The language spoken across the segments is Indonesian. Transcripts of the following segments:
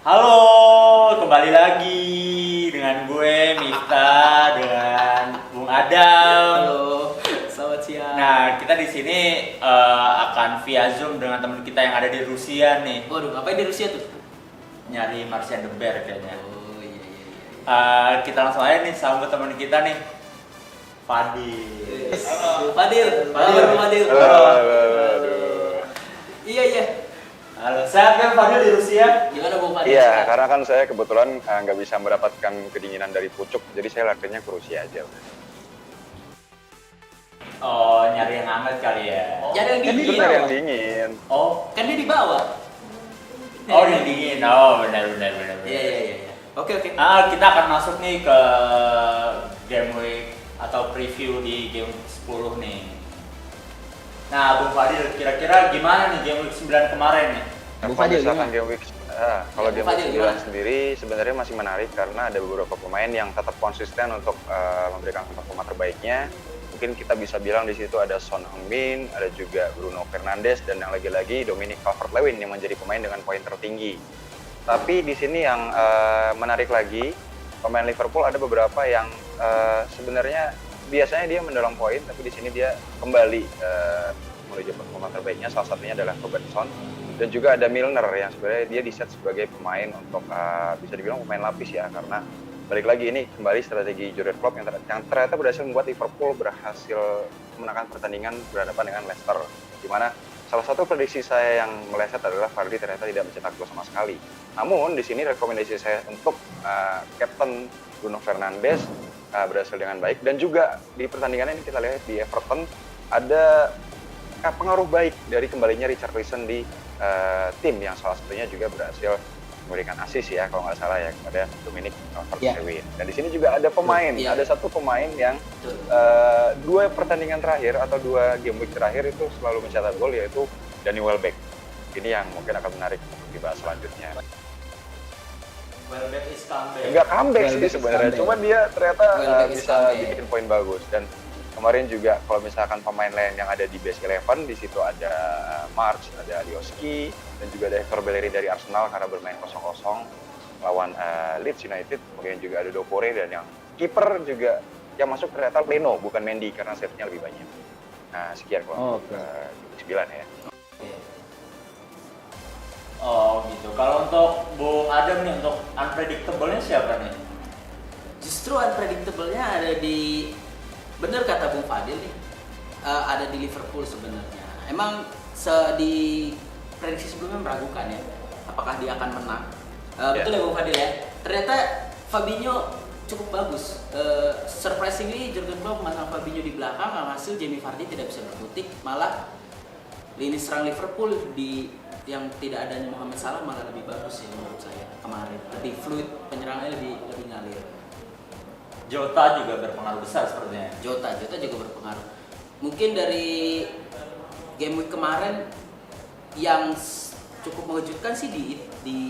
Halo, kembali lagi dengan gue Miftah dengan Bung Adam. Halo, selamat siang. Nah, kita di sini akan via Zoom dengan teman kita yang ada di Rusia nih. Waduh, ngapain di Rusia tuh? Nyari Martian the Bear kayaknya. Oh iya. Kita langsung aja nih sambut teman kita nih, Fadil. Fadil. Halo. Iya. Halo, sehat kan Fadil di Rusia? Gimana Bung Fadil? Iya, karena kan saya kebetulan nggak bisa mendapatkan kedinginan dari pucuk, jadi saya larinya ke Rusia aja. Oh, nyari yang hangat kali ya. Jadi yang dingin. Benar yang dingin. Oh, Kan dia di bawah. yang dingin. Oh, benar. Iya. Oke. Kita akan masuk nih ke game week atau preview di game 10 nih. Nah, Bung Fadil, kira-kira gimana nih game week 9 kemarin nih? Kalau Fadil, misalkan game week, kalau Bung game Fadil, week gimana? 9 sendiri sebenarnya masih menarik karena ada beberapa pemain yang tetap konsisten untuk memberikan performa terbaiknya. Mungkin kita bisa bilang di situ ada Son Heung-min, ada juga Bruno Fernandes, dan yang lagi-lagi Dominic Calvert-Lewin yang menjadi pemain dengan poin tertinggi. Tapi di sini yang menarik lagi, pemain Liverpool ada beberapa yang sebenarnya biasanya dia mendulang poin, tapi di sini dia kembali menuju performa terbaiknya. Salah satunya adalah Robertson, dan juga ada Milner yang sebenarnya dia diset sebagai pemain untuk bisa dibilang pemain lapis ya, karena balik lagi ini kembali strategi Jurgen Klopp yang ternyata berhasil membuat Liverpool berhasil memenangkan pertandingan berhadapan dengan Leicester, di mana salah satu prediksi saya yang meleset adalah Vardy ternyata tidak mencetak gol sama sekali. Namun di sini rekomendasi saya untuk Kapten Bruno Fernandes berhasil dengan baik, dan juga di pertandingan ini kita lihat di Everton ada pengaruh baik dari kembalinya Richarlison di tim yang salah satunya juga berhasil memberikan assist ya kalau nggak salah ya kepada Dominic Calvert-Lewin. Dan di sini juga ada pemain, ada satu pemain yang dua pertandingan terakhir atau dua game week terakhir itu selalu mencetak gol, yaitu Danny Welbeck. Ini yang mungkin akan menarik untuk dibahas selanjutnya. Welbeck is comeback. Enggak comeback sih Welbeck is sebenarnya, comeback. cuma dia ternyata Welbeck is bisa comeback. bikin poin bagus. Dan kemarin juga kalau misalkan pemain lain yang ada di base 11, di situ ada March, ada Alioski, dan juga ada Hector Bellerin dari Arsenal karena bermain 0-0 lawan Leeds United. Kemudian juga ada Doucouré, dan yang kiper juga yang masuk ternyata Leno bukan Mendy karena save-nya lebih banyak. Nah, sekian kalau Oke. 9 ya. Oh gitu. Kalau untuk Bung Adam nih, untuk unpredictable-nya siapa nih? Justru unpredictable-nya ada di, bener kata Bung Fadil nih, ada di Liverpool sebenarnya. Emang di prediksi sebelumnya meragukan ya, apakah dia akan menang. Betul ya Bung Fadil ya. Ternyata Fabinho cukup bagus. Surprisingly Jurgen Klopp memasang Fabinho di belakang, hasil Jamie Vardy tidak bisa berkutik, malah lini serang Liverpool yang tidak adanya Mohamed Salah malah lebih bagus ya menurut saya kemarin. Lebih fluid, penyerangnya lebih ngalir. Jota juga berpengaruh besar sepertinya. Jota juga berpengaruh. Mungkin dari game week kemarin yang cukup mengejutkan sih di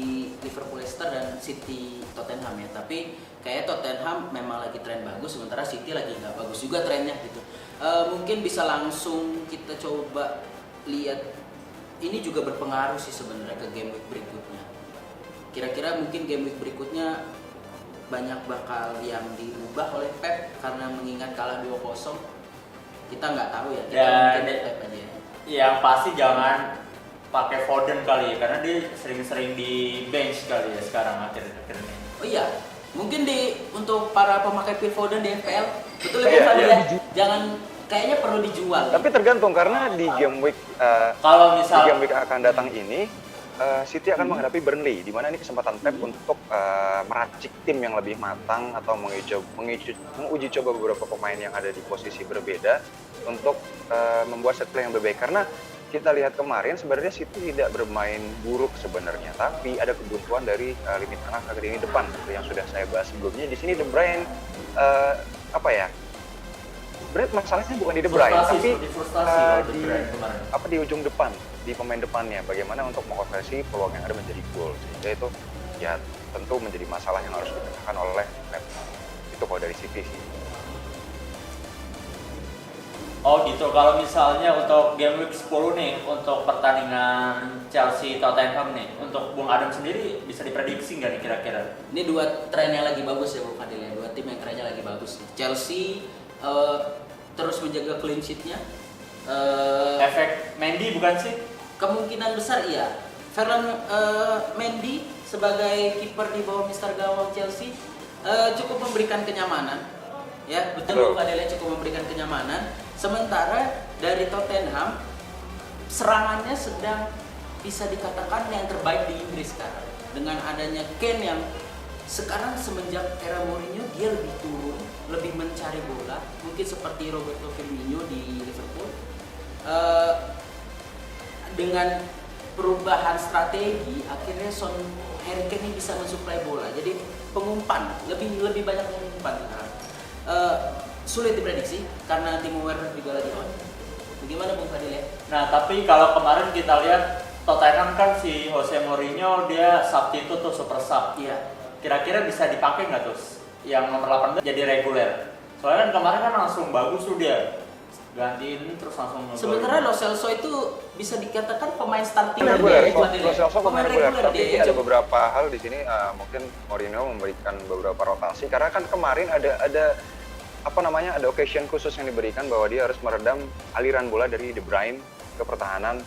Liverpool, Leicester, dan City Tottenham ya. Tapi kayak Tottenham memang lagi tren bagus, sementara City lagi nggak bagus juga trennya gitu. Mungkin bisa langsung kita coba lihat, ini juga berpengaruh sih sebenarnya ke game week berikutnya. Kira-kira mungkin game week berikutnya banyak bakal yang diubah oleh Pep karena mengingat kalah 2-0. Kita nggak tahu ya, kita mungkin lihat Pep aja ya. Yang pasti jangan pakai Foden kali ya, karena dia sering-sering di bench kali ya sekarang akhir-akhir ini. Oh iya, mungkin untuk para pemakai Phil Foden di FPL, betul ya Iya, Bung Fadil iya. ya? Jangan, kayaknya perlu dijual. Tapi tergantung karena di game week Kalau di misal game week akan datang ini City akan menghadapi Burnley, di mana ini kesempatan Pep untuk meracik tim yang lebih matang atau menguji coba beberapa pemain yang ada di posisi berbeda untuk membuat set play yang lebih baik. Karena kita lihat kemarin sebenarnya City tidak bermain buruk sebenarnya, tapi ada kebutuhan dari lini tengah ke lini depan seperti yang sudah saya bahas sebelumnya. Di sini De Bruyne sebenarnya masalahnya bukan di De Bruyne, tapi di ujung depan, di pemain depannya, bagaimana untuk mengkonversi peluang yang ada menjadi gol. Sehingga itu ya tentu menjadi masalah yang harus dipecahkan oleh Pep. Itu kalau dari City sih. Oh gitu, kalau misalnya untuk game week 10 nih, untuk pertandingan Chelsea Tottenham nih, untuk Bung Adam sendiri bisa diprediksi nggak nih kira-kira? Ini dua tren yang lagi bagus ya Bung Fadil ya, dua tim yang trennya lagi bagus. Chelsea terus menjaga clean sheet-nya. Efek Mendy bukan sih? Kemungkinan besar iya. Ferland Mendy sebagai kiper di bawah Mister Gawang Chelsea cukup memberikan kenyamanan. Ya, betul Bung Fadil ya, cukup memberikan kenyamanan. Sementara dari Tottenham serangannya sedang bisa dikatakan yang terbaik di Inggris sekarang. Dengan adanya Kane yang sekarang semenjak era Mourinho dia lebih turun, lebih mencari bola, mungkin seperti Roberto Firmino di Liverpool. Dengan perubahan strategi akhirnya Son Harry Kane ini bisa mensuplai bola. Jadi pengumpan, lebih banyak pengumpan sekarang. Sulit diprediksi karena Timo Werner juga lagi on. Bagaimana Bung Fadil ya? Nah tapi kalau kemarin kita lihat Tottenham kan si Jose Mourinho dia substitute tuh super sub. Iya. Kira-kira bisa dipakai nggak tuh yang nomor 18 jadi reguler? Soalnya kan kemarin kan langsung bagus tuh dia gantiin terus langsung. Sebenarnya Lo Celso itu bisa dikatakan pemain starting Reguler, Fadil ya? Lo Celso pemain reguler, tapi dia. ada beberapa hal di sini mungkin Mourinho memberikan beberapa rotasi karena kan kemarin ada occasion khusus yang diberikan bahwa dia harus meredam aliran bola dari De Bruyne ke pertahanan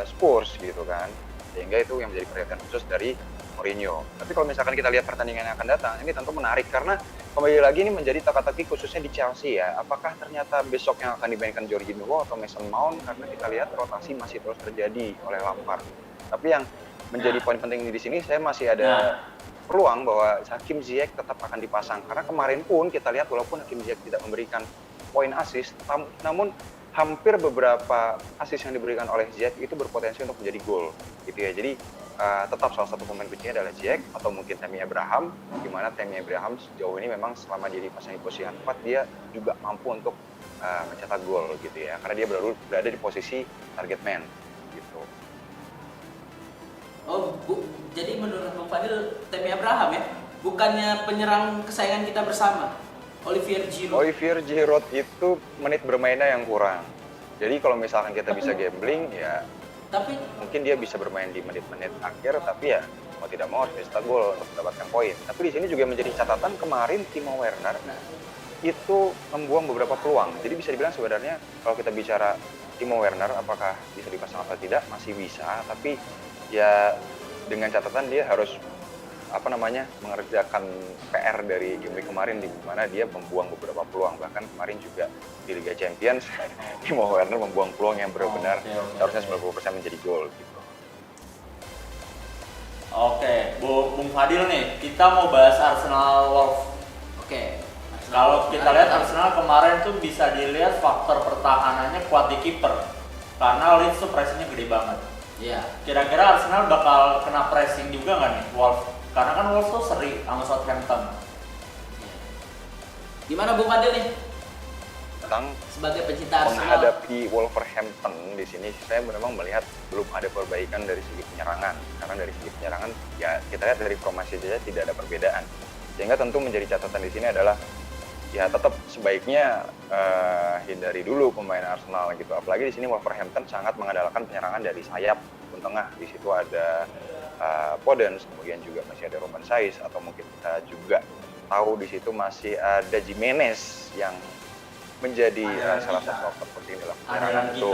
Spurs gitu kan, sehingga itu yang menjadi perhatian khusus dari Mourinho. Tapi kalau misalkan kita lihat pertandingan yang akan datang, ini tentu menarik karena kembali lagi ini menjadi teka-teki khususnya di Chelsea ya. Apakah ternyata besok yang akan dimainkan Jorginho atau Mason Mount, karena kita lihat rotasi masih terus terjadi oleh Lampard. Tapi yang menjadi poin penting di sini saya masih ada peluang bahwa Hakim Ziyech tetap akan dipasang karena kemarin pun kita lihat walaupun Hakim Ziyech tidak memberikan poin assist, namun hampir beberapa assist yang diberikan oleh Ziyech itu berpotensi untuk menjadi gol gitu ya. Jadi tetap salah satu pemain kuncinya adalah Ziyech atau mungkin Tammy Abraham, di mana Tammy Abraham sejauh ini memang selama dia dipasang di posisi 4 dia juga mampu untuk mencetak gol gitu ya, karena dia berada di posisi target man gitu. Oh, jadi menurut Bung Fadil Tammy Abraham ya, bukannya penyerang kesayangan kita bersama, Olivier Giroud. Olivier Giroud itu menit bermainnya yang kurang. Jadi kalau misalkan kita bisa gambling ya, tapi mungkin dia bisa bermain di menit-menit akhir, tapi ya mau tidak mau harus mencetak gol untuk mendapatkan poin. Tapi di sini juga menjadi catatan kemarin Timo Werner itu membuang beberapa peluang. Jadi bisa dibilang sebenarnya kalau kita bicara Timo Werner apakah bisa dipasang atau tidak, masih bisa, tapi ya dengan catatan dia harus mengerjakan PR dari game week kemarin di mana dia membuang beberapa peluang. Bahkan kemarin juga di Liga Champions Timo Werner membuang peluang yang benar-benar seharusnya 90% menjadi gol gitu. Oke, Bung Fadil nih, kita mau bahas Arsenal Wolves. oke. Kalau kita lihat Arsenal kemarin tuh bisa dilihat faktor pertahanannya kuat di kiper. Karena Leeds tuh pressingnya gede banget. Iya. Kira-kira Arsenal bakal kena pressing juga nggak nih Wolves? Karena kan Wolves tuh seri sama Southampton. Gimana Bung Fadil nih? Tentang Sebagai pecinta Arsenal. menghadapi Wolverhampton di sini saya memang melihat belum ada perbaikan dari segi penyerangan. Karena dari segi penyerangan ya kita lihat dari formasi saja tidak ada perbedaan. Sehingga tentu menjadi catatan di sini adalah ya tetap sebaiknya hindari dulu pemain Arsenal gitu. Apalagi di sini Wolverhampton sangat mengandalkan penyerangan dari sayap maupun tengah. Di situ ada Podence, kemudian juga masih ada Roman Saiz, atau mungkin kita juga tahu di situ masih ada Jimenez yang menjadi salah satu faktor penting dalam penyerangan itu.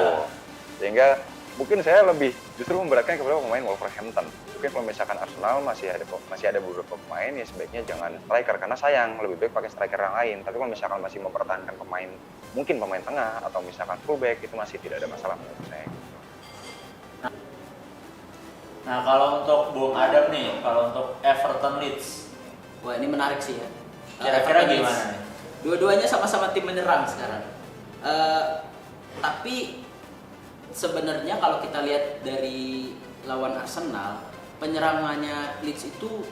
Sehingga mungkin saya lebih justru memberatkan kepada pemain Wolverhampton. Mungkin kalau misalkan Arsenal masih ada beberapa pemain ya sebaiknya jangan striker karena sayang, lebih baik pakai striker yang lain. Tapi kalau misalkan masih mempertahankan mungkin pemain tengah atau misalkan fullback itu masih tidak ada masalah menurut saya. Nah kalau untuk Bung Adam nih, kalau untuk Everton Leeds, Wah ini menarik sih ya. kira-kira Everton gimana Leeds. nih? Dua-duanya sama-sama tim menyerang sekarang. Tapi sebenarnya kalau kita lihat dari lawan Arsenal, penyerangannya Leeds itu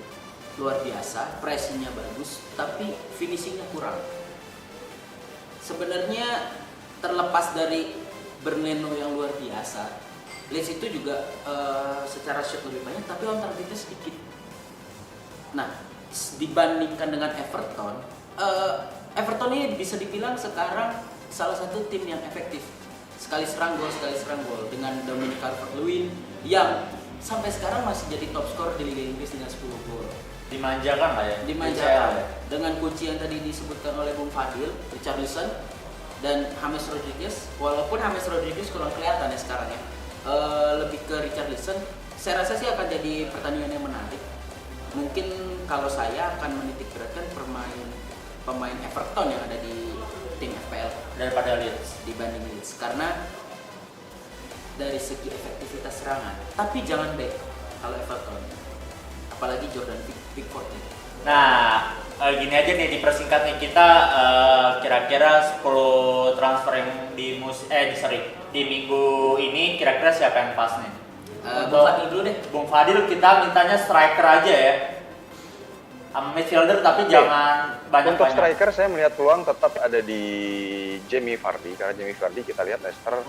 luar biasa, pressingnya bagus, tapi finishingnya kurang. Sebenarnya terlepas dari Bernardo yang luar biasa, Leeds itu juga secara shot lebih banyak, tapi on targetnya sedikit. Nah, dibandingkan dengan Everton ini bisa dibilang sekarang salah satu tim yang efektif. Sekali serang gol dengan Dominic Calvert-Lewin yang sampai sekarang masih jadi top skor di Liga Inggris dengan 10 gol. Dimanjakan lah ya. Dimanjakan dengan kunci yang tadi disebutkan oleh Bung Fadil, Richarlison dan James Rodriguez. Walaupun James Rodriguez kurang kelihatan ya sekarang ya. Lebih ke Richarlison. Saya rasa sih akan jadi pertandingan yang menarik. Mungkin kalau saya akan menitik beratkan pemain Everton yang ada di tim FPL daripada Leeds dibanding Leeds karena dari segi efektivitas serangan. Tapi jangan back kalau Everton, apalagi Jordan Pickford ini. Nah, gini aja nih dipersingkat nih kita kira-kira 10 transfer yang di minggu ini kira-kira siapa yang pas nih? Bung Fadil dulu deh. Bung Fadil kita mintanya striker aja ya. Sama midfielder tapi jangan banyak-banyak. Untuk striker saya melihat peluang tetap ada di Jamie Vardy karena Jamie Vardy kita lihat Leicester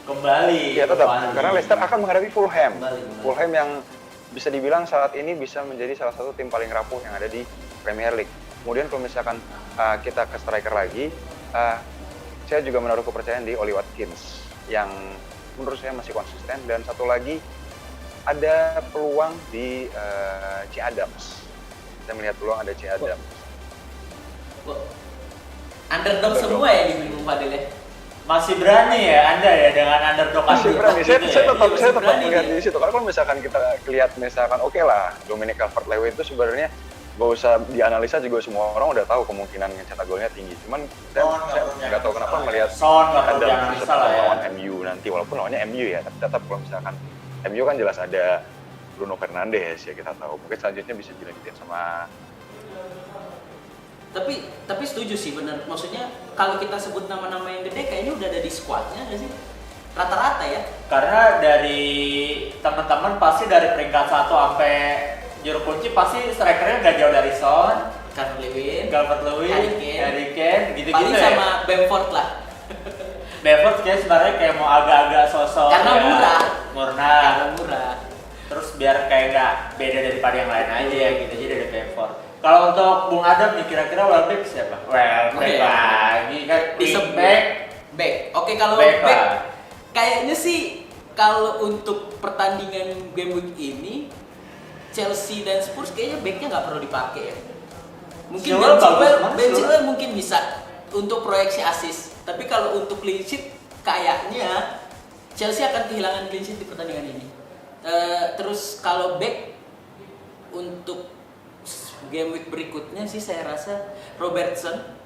kembali. Ya tetap kembali. karena Leicester akan menghadapi Fulham. Kembali. Fulham yang bisa dibilang saat ini bisa menjadi salah satu tim paling rapuh yang ada di Premier League. Kemudian kalau misalkan kita ke striker lagi, saya juga menaruh kepercayaan di Oli Watkins yang menurut saya masih konsisten dan satu lagi ada peluang di C. Adams. Saya melihat peluang ada C. Adams. Underdog semua ya di Bung Fadil ya. Masih berani ya Anda ya dengan underdog Masih berani. gitu Saya ya? tetap berani melihat ya. di situ. Karena kalau misalkan kita lihat misalkan oke lah Dominic Calvert-Lewin itu sebenarnya gak usah dianalisa juga semua orang udah tahu kemungkinan mencetak golnya tinggi. Cuman saya nggak tahu kenapa melihat Son nggak perlu ada dianalisa lah ya. lawan MU nanti walaupun lawannya MU ya, tapi tetap kalau misalkan MU kan jelas ada Bruno Fernandes ya kita tahu. Mungkin selanjutnya bisa dilanjutin sama Tapi setuju sih benar. Maksudnya kalau kita sebut nama-nama yang gede kayaknya udah ada di squadnya nggak sih? Rata-rata ya. Karena dari teman-teman pasti dari peringkat 1 sampai juru kunci pasti strikernya nggak jauh dari Son, Calvert-Lewin, Calvert-Lewin, Harry Kane, gitu-gitu paling ya. sama Bamford lah. Bamford kayak sebenarnya kayak mau agak-agak sosok Karena ya, murah. murah. Karena murah. Terus biar kayak nggak beda daripada yang lain aja ya gitu aja dari Bamford. Kalau untuk Bung Adam nih kira-kira Welbeck siapa? Welbeck lagi kan Disebut back. Oke, kalau Back back lah. kayaknya sih kalau untuk pertandingan game week ini Chelsea dan Spurs kayaknya backnya nggak perlu dipakai ya. Mungkin Ben Chilwell mungkin bisa untuk proyeksi assist. Tapi kalau untuk clean sheet kayaknya Chelsea akan kehilangan clean sheet di pertandingan ini. Terus kalau back untuk game week berikutnya sih saya rasa Robertson,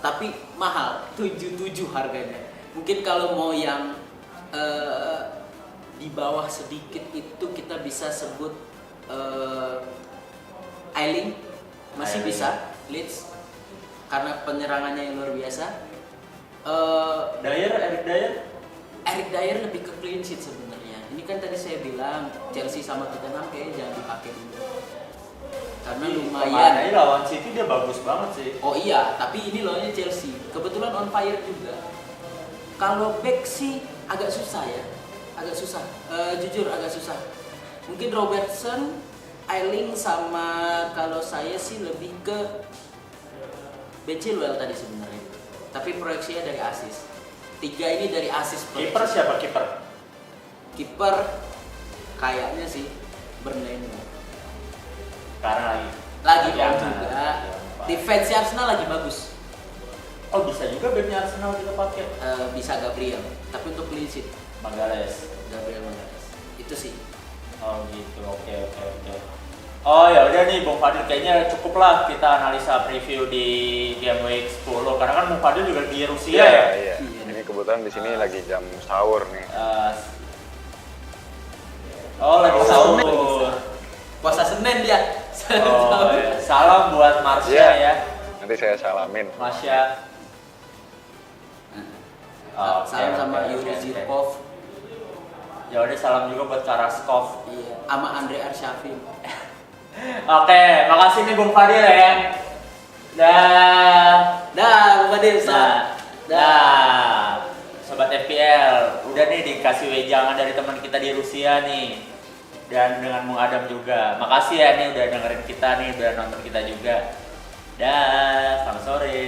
tapi mahal 77 harganya. Mungkin kalau mau yang di bawah sedikit itu kita bisa sebut Ayling masih bisa Leeds karena penyerangannya yang luar biasa. Eric Dyer lebih ke clean sheet sebenarnya. Ini kan tadi saya bilang Chelsea sama Tottenham kayaknya jangan dipakai dulu. Karena lumayan. Ini lawan City dia bagus banget sih. Oh iya, tapi ini lawannya Chelsea. Kebetulan on fire juga. Kalau back sih agak susah ya. Agak susah. Jujur agak susah. Mungkin Robertson, Ayling sama kalau saya sih lebih ke Ben Chilwell tadi sebenarnya. Tapi proyeksinya dari assist. 3 ini dari assist. Kiper siapa kiper? Kiper kayaknya sih Bernardo. Karena Lagi ya, bagus juga. Defense Arsenal lagi bagus. Oh bisa juga backnya Arsenal kita pakai. Bisa Gabriel. Tapi untuk clean sheet Magalhaes. Gabriel Magalhaes. Itu sih. Oh gitu. Oke. Oh ya udah nih Bung Fadil kayaknya cukup lah kita analisa preview di game week 10 karena kan Bung Fadil juga di Rusia ya. Iya. Ini kebetulan di sini lagi jam sahur nih. Lagi sahur. Puasa Senin dia. Oh, ya. Salam buat Marsha ya. Nanti saya salamin. Marsha. Salam sama Yuri Zirkov. Ya udah salam juga buat Karaskov. Iya, sama Andre Arshafin. Oke, makasih nih Bung Fadil ya. Bung Fadil. Sobat FPL, udah nih dikasih wejangan dari teman kita di Rusia nih. Dan dengan Bung Adam juga. Makasih ya nih udah dengerin kita nih, udah nonton kita juga. Selamat sore.